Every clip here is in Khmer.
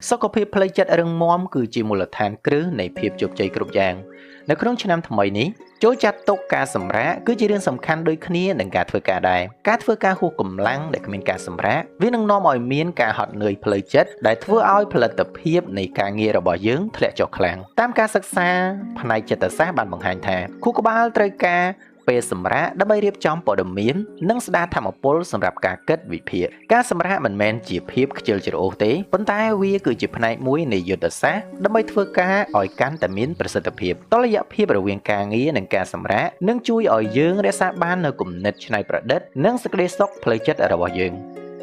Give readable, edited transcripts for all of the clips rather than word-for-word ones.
សុខភាពផ្លូវចិត្តរឹងមាំគឺជាមូលដ្ឋានគ្រឹះនៃភាពជោគជ័យគ្រប់យ៉ាងនៅក្នុងឆ្នាំថ្មីនេះចូលចាត់ទុកការសម្រាកគឺជារឿងសំខាន់ដូចគ្នានឹងការធ្វើការដែរការធ្វើការហួសកម្លាំងដែលគ្មានការសម្រាកវានឹងនាំឲ្យមានការហត់នឿយផ្លូវចិត្តដែលធ្វើឲ្យផលិតភាពនៃការងាររបស់យើងធ្លាក់ចុះខ្លាំងតាមការសិក្សាផ្នែកចិត្តសាស្ត្របានបង្ហាញថាខួរក្បាលត្រូវការពេលសម្រាកដើម្បីរៀបចំព័ត៌មាននិងស្ដារថាមពលសម្រាប់ការគិតវិភាគការសម្រាកមិនមែនជាភាពខ្ជិលច្រអូសទេប៉ុន្តែវាគឺជាផ្នែកមួយនៃយុទ្ធសាស្ត្រដើម្បីធ្វើការឲ្យកាន់តែមានប្រសិទ្ធភាពតុល្យភាពរវាងការងារនិងការសម្រាកនឹងជួយឲ្យយើងរក្សាបាននូវគំនិតច្នៃប្រឌិតនិងសេចក្តីសុខផ្លូវចិត្តរបស់យើង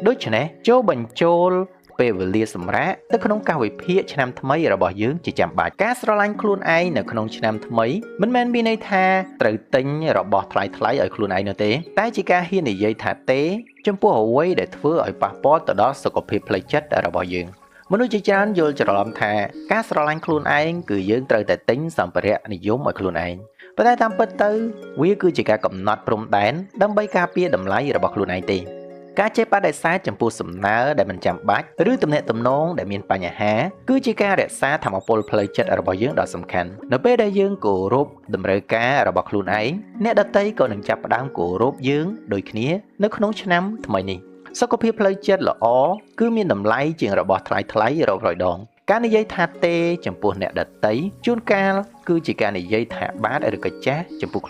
ដូច្នេះចូលបញ្ចូលពេលវេលាសម្រាកទៅក្នុងកាលវិភាគឆ្នាំថ្មីរបស់យើងជាចាំបាច់ការស្រឡាញ់ខ្លួនឯងនៅក្នុងឆ្នាំថ្មីមិនមែនមានន័យថាត្រូវទិញរបស់ថ្លៃៗឲ្យខ្លួនឯងនោះទេតែជាការហ៊ាននិយាយថាទេចំពោះអ្វីដែលធ្វើឲ្យប៉ះពាល់ទៅដល់សុខភាពផ្លូវចិត្តរបស់យើងមនុស្សជាច្រើនយល់ច្រឡំថាការស្រឡាញ់ខ្លួនឯងគឺយើងត្រូវតែទិញសម្ភារៈនិយមឲ្យខ្លួនឯងប៉ុន្តែតាមពិតទៅវាគឺជាការកំណត់ព្រំដែនដើម្បីការពារតម្លៃរបស់ខ្លួនឯងទេការចេះបដិសេធចំពោះសំណើដែលមិនចាំបាច់ឬទំនាក់ទំនងដែលមានបញ្ហាគឺជាការរក្សាថាមពលផ្លូវចិត្តរបស់យើងដ៏សំខាន់នៅពេលដែលយើងគោរពតម្រូវការរបស់ខ្លួនឯងអ្នកដទៃក៏នឹងចាប់ផ្ដើមគោរពយើងដូចគ្នានៅក្នុងឆ្នាំថ្មីនេះសុខភាពផ្លូវចិត្តល្អគឺមានតម្លៃជាងរបស់ថ្លៃរាប់រយដងការនិយាយថាទេចំពោះអ្នកដទៃជួនកាលគឺជាការនិយាយថាបាទឬក៏ចាស់ចំពោះ